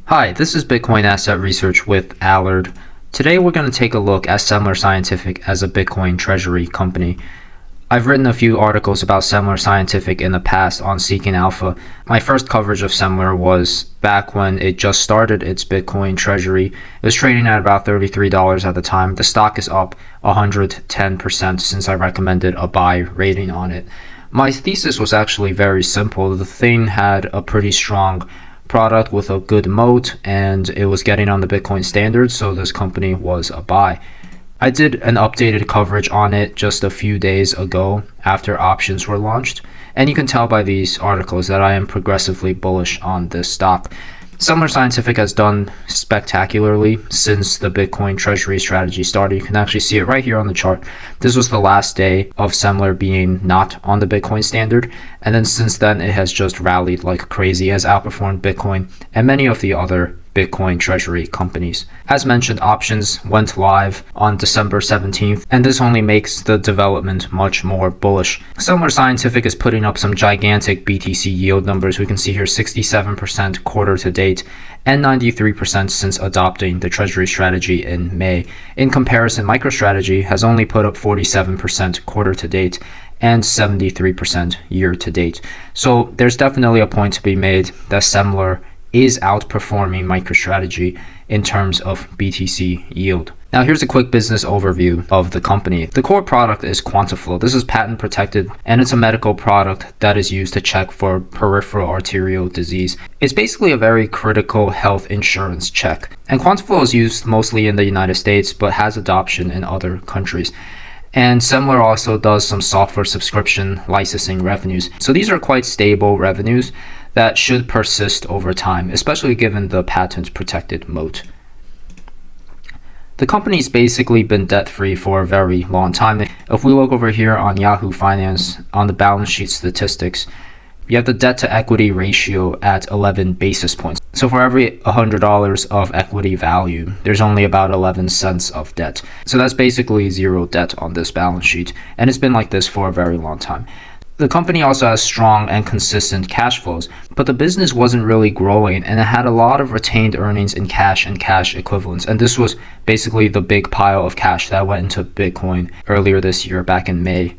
Hi, this is Bitcoin Asset Research with Allard. Today we're going to take a look at Semler Scientific as a Bitcoin treasury company. I've written a few articles about Semler Scientific in the past on Seeking Alpha. My first coverage of Semler was back when it just started its Bitcoin treasury. It was trading at about $33 at the time. The stock is up 110% since I recommended a buy rating on it. My thesis was actually very simple. The thing had a pretty strong product with a good moat, and it was getting on the Bitcoin standard, so this company was a buy. I did an updated coverage on it just a few days ago after options were launched, and you can tell by these articles that I am progressively bullish on this stock. Semler Scientific has done spectacularly since the Bitcoin treasury strategy started. You can actually see it right here on the chart. This was the last day of Semler being not on the Bitcoin standard, and then since then it has just rallied like crazy, has outperformed Bitcoin and many of the other Bitcoin treasury companies. As mentioned, options went live on December 17th, and this only makes the development much more bullish. Semler Scientific is putting up some gigantic BTC yield numbers. We can see here 67% quarter to date and 93% since adopting the treasury strategy in May. In comparison, MicroStrategy has only put up 47% quarter to date and 73% year to date. So there's definitely a point to be made that Semler is outperforming MicroStrategy in terms of BTC yield. Now here's a quick business overview of the company. The core product is Quantiflow. This is patent protected, and it's a medical product that is used to check for peripheral arterial disease. It's basically a very critical health insurance check. And Quantiflow is used mostly in the United States, but has adoption in other countries. And Semler also does some software subscription licensing revenues. So these are quite stable revenues that should persist over time, especially given the patent protected moat. The company's basically been debt-free for a very long time. If we look over here on Yahoo Finance, on the balance sheet statistics, you have the debt to equity ratio at 11 basis points. So for every $100 of equity value, there's only about 11 cents of debt. So that's basically zero debt on this balance sheet. And it's been like this for a very long time. The company also has strong and consistent cash flows, but the business wasn't really growing, and it had a lot of retained earnings in cash and cash equivalents. And this was basically the big pile of cash that went into Bitcoin earlier this year, back in May.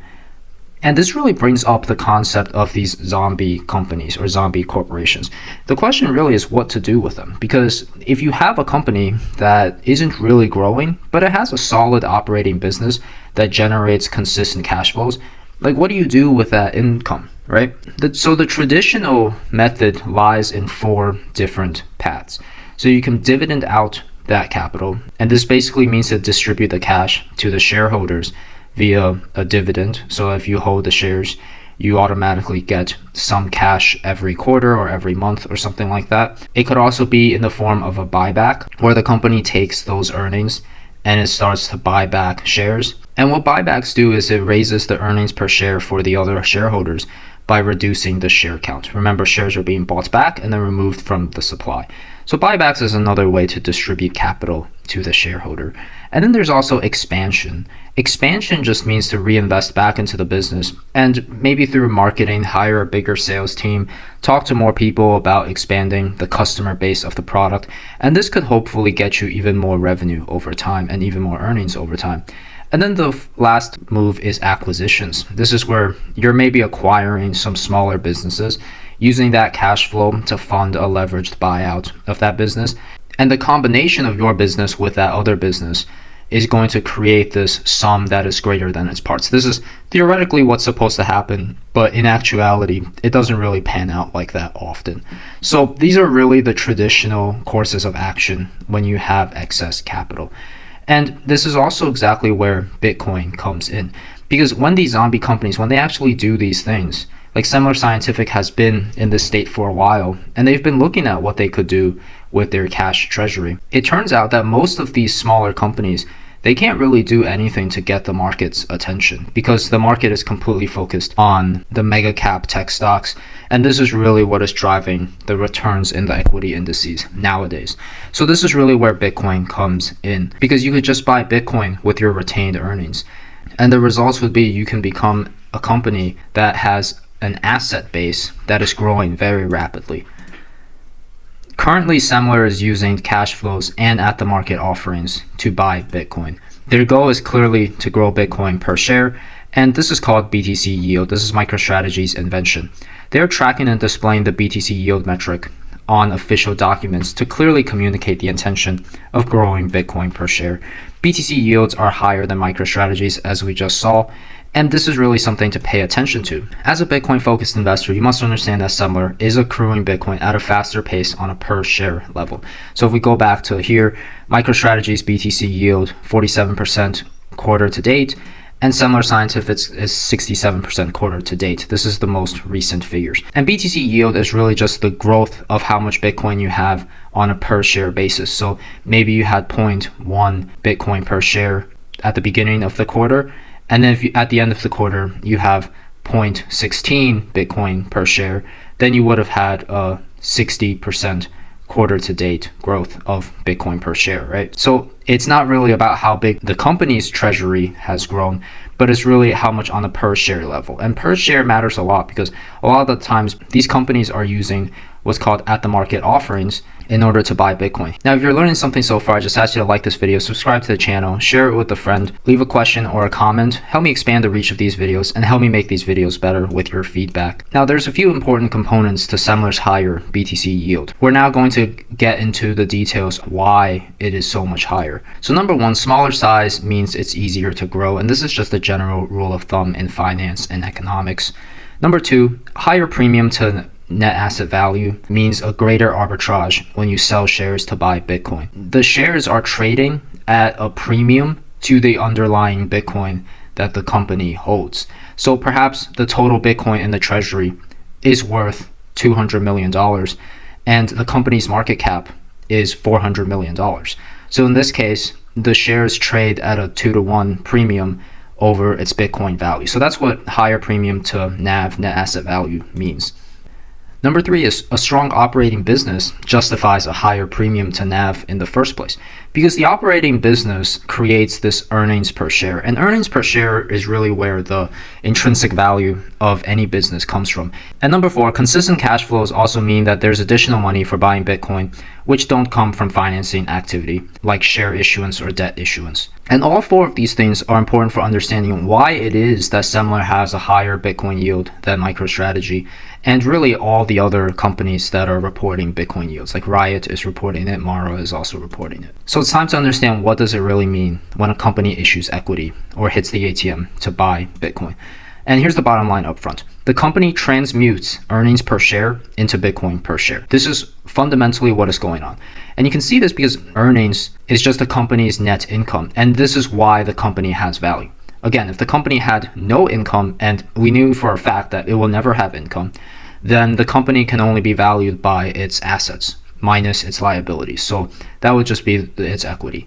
And this really brings up the concept of these zombie companies or zombie corporations. The question really is what to do with them, because if you have a company that isn't really growing, but it has a solid operating business that generates consistent cash flows, like, what do you do with that income, right? So the traditional method lies in 4 different paths. So you can dividend out that capital, and this basically means to distribute the cash to the shareholders via a dividend. So if you hold the shares, you automatically get some cash every quarter or every month or something like that. It could also be in the form of a buyback, where the company takes those earnings and it starts to buy back shares. And what buybacks do is it raises the earnings per share for the other shareholders by reducing the share count. Remember, shares are being bought back and then removed from the supply. So buybacks is another way to distribute capital to the shareholder. And then there's also expansion. Expansion just means to reinvest back into the business, and maybe through marketing, hire a bigger sales team, talk to more people about expanding the customer base of the product. And this could hopefully get you even more revenue over time and even more earnings over time. And then the last move is acquisitions. This is where you're maybe acquiring some smaller businesses, using that cash flow to fund a leveraged buyout of that business. And the combination of your business with that other business is going to create this sum that is greater than its parts. This is theoretically what's supposed to happen, but in actuality, it doesn't really pan out like that often. So these are really the traditional courses of action when you have excess capital. And this is also exactly where Bitcoin comes in. Because when these zombie companies, when they actually do these things, like Semler Scientific has been in this state for a while, and they've been looking at what they could do with their cash treasury. It turns out that most of these smaller companies, they can't really do anything to get the market's attention, because the market is completely focused on the mega cap tech stocks. And this is really what is driving the returns in the equity indices nowadays. So this is really where Bitcoin comes in, because you could just buy Bitcoin with your retained earnings. And the results would be you can become a company that has an asset base that is growing very rapidly. Currently, Semler is using cash flows and at-the-market offerings to buy Bitcoin. Their goal is clearly to grow Bitcoin per share, and this is called BTC Yield. This is MicroStrategy's invention. They're tracking and displaying the BTC Yield metric on official documents to clearly communicate the intention of growing Bitcoin per share. BTC yields are higher than MicroStrategy's, as we just saw, and this is really something to pay attention to. As a Bitcoin-focused investor, you must understand that Semler is accruing Bitcoin at a faster pace on a per-share level. So if we go back to here, MicroStrategy's BTC yield, 47% quarter to date, and Semler Scientific is 67% quarter to date. This is the most recent figures. And BTC yield is really just the growth of how much Bitcoin you have on a per share basis. So maybe you had 0.1 Bitcoin per share at the beginning of the quarter, and then if you, at the end of the quarter you have 0.16 Bitcoin per share, then you would have had a 60% quarter to date growth of Bitcoin per share, right? So it's not really about how big the company's treasury has grown, but it's really how much on a per share level. And per share matters a lot because a lot of the times these companies are using what's called at the market offerings in order to buy Bitcoin. Now, if you're learning something so far, I just ask you to like this video, subscribe to the channel, share it with a friend, leave a question or a comment, help me expand the reach of these videos, and help me make these videos better with your feedback. Now, there's a few important components to Semler's higher BTC yield. We're now going to get into the details why it is so much higher. So number one, smaller size means it's easier to grow, and this is just a general rule of thumb in finance and economics. Number two, higher premium to net asset value means a greater arbitrage when you sell shares to buy Bitcoin. The shares are trading at a premium to the underlying Bitcoin that the company holds. So perhaps the total Bitcoin in the treasury is worth $200 million and the company's market cap is $400 million. So in this case, the shares trade at a 2-to-1 premium over its Bitcoin value. So that's what higher premium to NAV, net asset value, means. Number three is a strong operating business justifies a higher premium to NAV in the first place because the operating business creates this earnings per share, and earnings per share is really where the intrinsic value of any business comes from. And number four, consistent cash flows also mean that there's additional money for buying Bitcoin which don't come from financing activity like share issuance or debt issuance. And all four of these things are important for understanding why it is that Semler has a higher Bitcoin yield than MicroStrategy and really all the other companies that are reporting Bitcoin yields, like RIOT is reporting it, Mara is also reporting it. So it's time to understand what does it really mean when a company issues equity or hits the ATM to buy Bitcoin. And here's the bottom line up front. The company transmutes earnings per share into Bitcoin per share. This is fundamentally what is going on. And you can see this because earnings is just the company's net income. And this is why the company has value. Again, if the company had no income, and we knew for a fact that it will never have income, then the company can only be valued by its assets minus its liabilities. So that would just be its equity.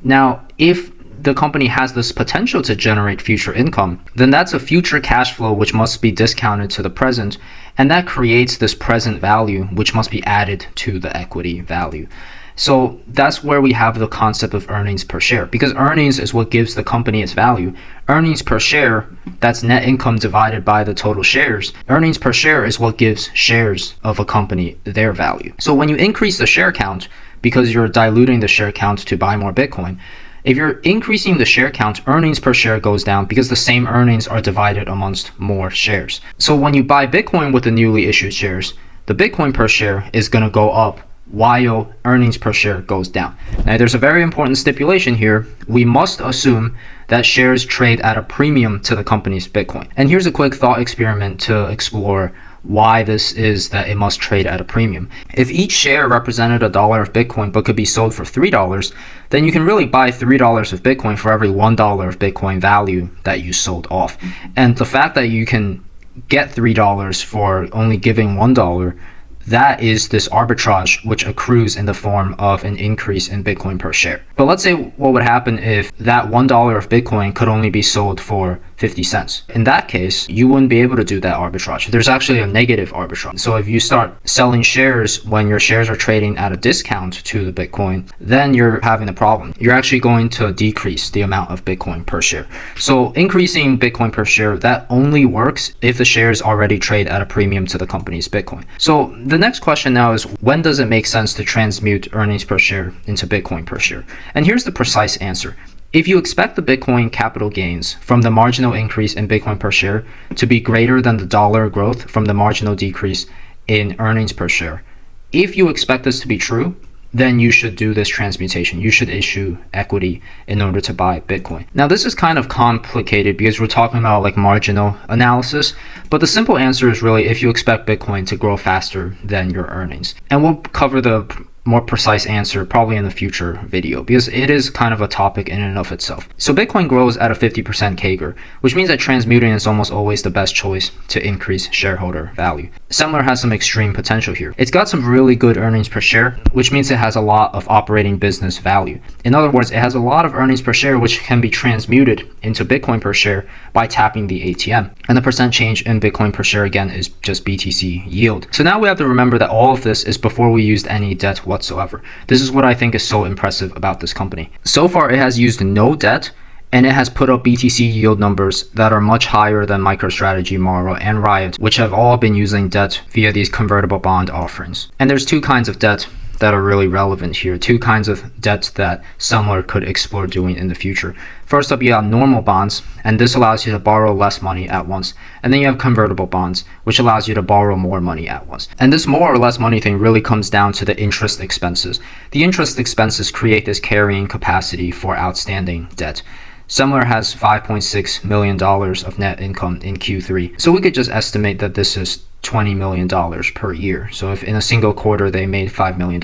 Now, if the company has this potential to generate future income, then that's a future cash flow which must be discounted to the present, and that creates this present value which must be added to the equity value. So that's where we have the concept of earnings per share, because earnings is what gives the company its value. Earnings per share, that's net income divided by the total shares. Earnings per share is what gives shares of a company their value. So when you increase the share count, because you're diluting the share count to buy more Bitcoin, if you're increasing the share count, earnings per share goes down because the same earnings are divided amongst more shares. So when you buy Bitcoin with the newly issued shares, the Bitcoin per share is going to go up while earnings per share goes down. Now, there's a very important stipulation here. We must assume that shares trade at a premium to the company's Bitcoin. And here's a quick thought experiment to explore why this is that it must trade at a premium. If each share represented $1 of Bitcoin but could be sold for $3, then you can really buy $3 of Bitcoin for every $1 of Bitcoin value that you sold off. And the fact that you can get $3 for only giving $1, that is this arbitrage which accrues in the form of an increase in Bitcoin per share. But let's say what would happen if that $1 of Bitcoin could only be sold for 50 cents. In that case, you wouldn't be able to do that arbitrage. There's actually a negative arbitrage. So if you start selling shares when your shares are trading at a discount to the Bitcoin, then you're having a problem. You're actually going to decrease the amount of Bitcoin per share. So increasing Bitcoin per share, that only works if the shares already trade at a premium to the company's Bitcoin. So The next question now is, when does it make sense to transmute earnings per share into Bitcoin per share? And here's the precise answer. If you expect the Bitcoin capital gains from the marginal increase in Bitcoin per share to be greater than the dollar growth from the marginal decrease in earnings per share, if you expect this to be true, then you should do this transmutation. You should issue equity in order to buy Bitcoin. Now, this is kind of complicated because we're talking about like marginal analysis, but the simple answer is really if you expect Bitcoin to grow faster than your earnings. And we'll cover the more precise answer probably in the future video because it is kind of a topic in and of itself. So Bitcoin grows at a 50% CAGR, which means that transmuting is almost always the best choice to increase shareholder value. Semler has some extreme potential here. It's got some really good earnings per share, which means it has a lot of operating business value. In other words, it has a lot of earnings per share which can be transmuted into Bitcoin per share by tapping the ATM. And the percent change in Bitcoin per share again is just BTC Yield. So now we have to remember that all of this is before we used any debt whatsoever. This is what I think is so impressive about this company. So far, it has used no debt, and it has put up BTC Yield numbers that are much higher than MicroStrategy, Mara, and RIOT, which have all been using debt via these convertible bond offerings. And there's two kinds of debt that are really relevant here, two kinds of debt that Semler could explore doing in the future. First up, you have normal bonds, and this allows you to borrow less money at once. And then you have convertible bonds, which allows you to borrow more money at once. And this more or less money thing really comes down to the interest expenses. The interest expenses create this carrying capacity for outstanding debt. Semler has $5.6 million of net income in Q3. So we could just estimate that this is $20 million per year. So if in a single quarter they made $5 million,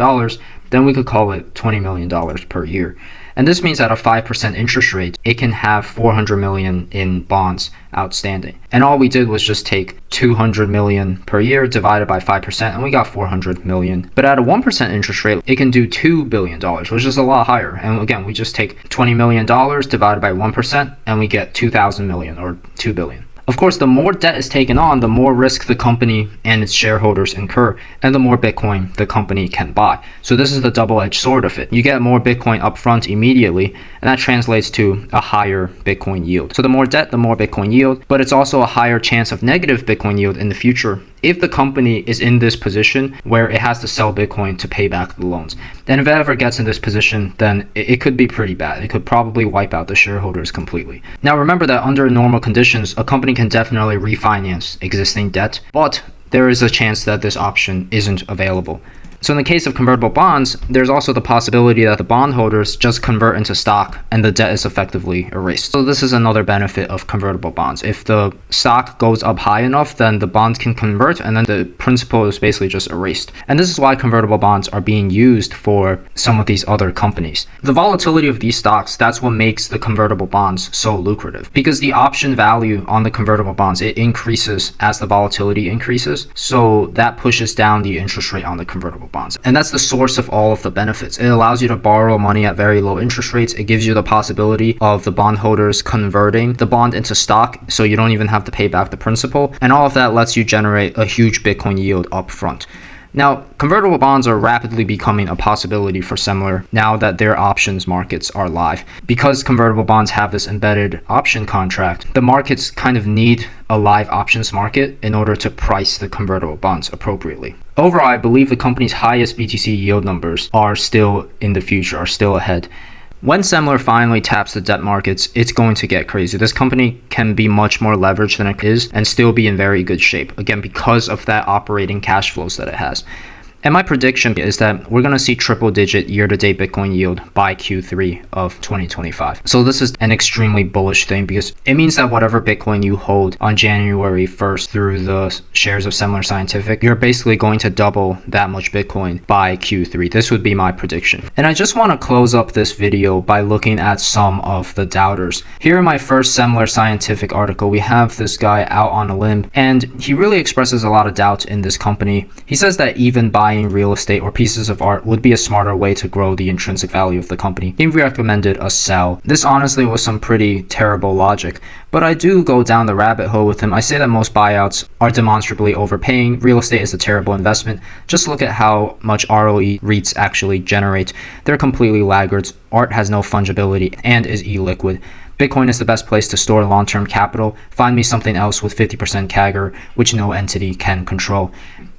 then we could call it $20 million per year. And this means at a 5% interest rate, it can have $400 million in bonds outstanding. And all we did was just take $200 million per year divided by 5%, and we got $400 million. But at a 1% interest rate, it can do $2 billion, which is a lot higher. And again, we just take $20 million divided by 1%, and we get 2,000 million or $2 billion. Of course, the more debt is taken on, the more risk the company and its shareholders incur, and the more Bitcoin the company can buy. So this is the double-edged sword of it. You get more Bitcoin upfront immediately, and that translates to a higher Bitcoin yield. So the more debt, the more Bitcoin yield, but it's also a higher chance of negative Bitcoin yield in the future if the company is in this position where it has to sell Bitcoin to pay back the loans. And if it ever gets in this position, then it could be pretty bad. It could probably wipe out the shareholders completely. Now remember that under normal conditions, a company can definitely refinance existing debt, but there is a chance that this option isn't available. So in the case of convertible bonds, there's also the possibility that the bondholders just convert into stock and the debt is effectively erased. So this is another benefit of convertible bonds. If the stock goes up high enough, then the bonds can convert and then the principal is basically just erased. And this is why convertible bonds are being used for some of these other companies. The volatility of these stocks, that's what makes the convertible bonds so lucrative, because the option value on the convertible bonds, it increases as the volatility increases. So that pushes down the interest rate on the convertible bonds. And that's the source of all of the benefits. It allows you to borrow money at very low interest rates. It gives you the possibility of the bondholders converting the bond into stock, so you don't even have to pay back the principal. And all of that lets you generate a huge Bitcoin yield up front. Now, convertible bonds are rapidly becoming a possibility for Semler now that their options markets are live. Because convertible bonds have this embedded option contract, the markets kind of need a live options market in order to price the convertible bonds appropriately. Overall, I believe the company's highest BTC yield numbers are still in the future, are still ahead. When Semler finally taps the debt markets, it's going to get crazy. This company can be much more leveraged than it is and still be in very good shape, again, because of that operating cash flows that it has. And my prediction is that we're going to see triple-digit year-to-date Bitcoin yield by Q3 of 2025. So this is an extremely bullish thing because it means that whatever Bitcoin you hold on January 1st through the shares of Semler Scientific, you're basically going to double that much Bitcoin by Q3. This would be my prediction. And I just want to close up this video by looking at some of the doubters. Here in my first Semler Scientific article, we have this guy out on a limb, and he really expresses a lot of doubt in this company. He says that even buying real estate or pieces of art would be a smarter way to grow the intrinsic value of the company. He recommended a sell. This honestly was some pretty terrible logic, but I do go down the rabbit hole with him. I say that most buyouts are demonstrably overpaying. Real estate is a terrible investment. Just look at how much ROE REITs actually generate. They're completely laggards. Art has no fungibility and is illiquid. Bitcoin is the best place to store long-term capital. Find me something else with 50% CAGR, which no entity can control.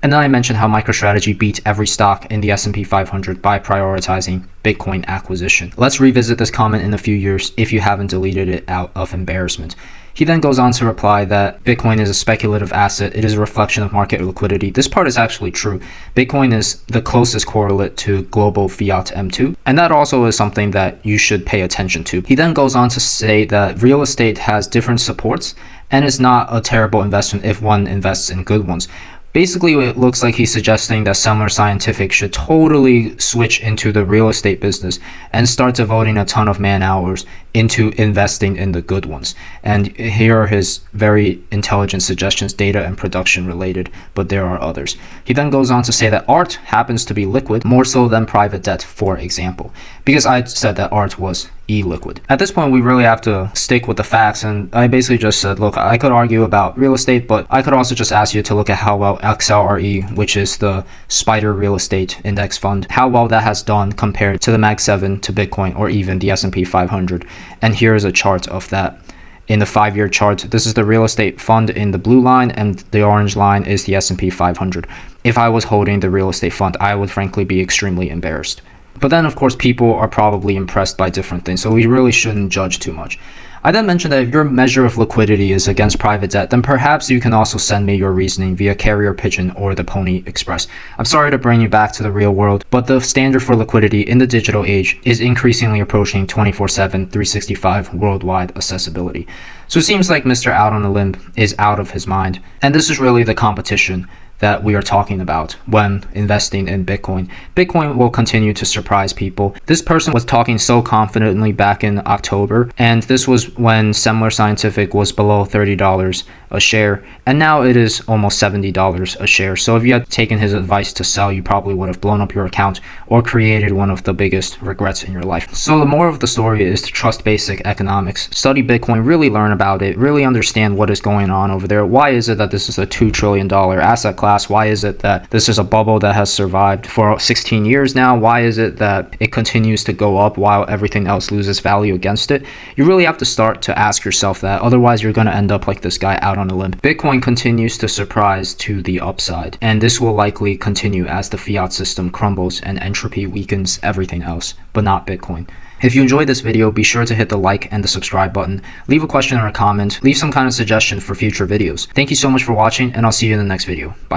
And then I mentioned how MicroStrategy beat every stock in the S&P 500 by prioritizing Bitcoin acquisition. Let's revisit this comment in a few years if you haven't deleted it out of embarrassment. He then goes on to reply that Bitcoin is a speculative asset. It is a reflection of market liquidity. This part is actually true. Bitcoin is the closest correlate to global fiat M2, and that also is something that you should pay attention to. He then goes on to say that real estate has different supports and is not a terrible investment if one invests in good ones. Basically, it looks like he's suggesting that Semler Scientific should totally switch into the real estate business and start devoting a ton of man hours into investing in the good ones. And here are his very intelligent suggestions, data and production related, but there are others. He then goes on to say that art happens to be liquid, more so than private debt, for example, because I said that art was illiquid. At this point, we really have to stick with the facts, and I basically just said, look, I could argue about real estate, but I could also just ask you to look at how well XLRE, which is the Spider Real Estate Index Fund, how well that has done compared to the Mag 7, to Bitcoin, or even the S&P 500. And here is a chart of that. In the 5-year chart, this is the real estate fund in the blue line, and the orange line is the S&P 500. If I was holding the real estate fund, I would frankly be extremely embarrassed. But then, of course, people are probably impressed by different things, so we really shouldn't judge too much. I then mentioned that if your measure of liquidity is against private debt, then perhaps you can also send me your reasoning via Carrier Pigeon or the Pony Express. I'm sorry to bring you back to the real world, but the standard for liquidity in the digital age is increasingly approaching 24/7, 365 worldwide accessibility. So it seems like Mr. Out on a Limb is out of his mind, and this is really the competition that we are talking about when investing in Bitcoin. Bitcoin will continue to surprise people. This person was talking so confidently back in October, and this was when Semler Scientific was below $30 a share, and now it is almost $70 a share. So if you had taken his advice to sell, you probably would have blown up your account or created one of the biggest regrets in your life. So the moral of the story is to trust basic economics, study Bitcoin, really learn about it, really understand what is going on over there. Why is it that this is a $2 trillion asset class? Why is it that this is a bubble that has survived for 16 years now? Why is it that it continues to go up while everything else loses value against it? You really have to start to ask yourself that. Otherwise, you're going to end up like this guy out on a limb. Bitcoin continues to surprise to the upside, and this will likely continue as the fiat system crumbles and entropy weakens everything else, but not Bitcoin. If you enjoyed this video, be sure to hit the like and the subscribe button. Leave a question or a comment. Leave some kind of suggestion for future videos. Thank you so much for watching, and I'll see you in the next video. Bye.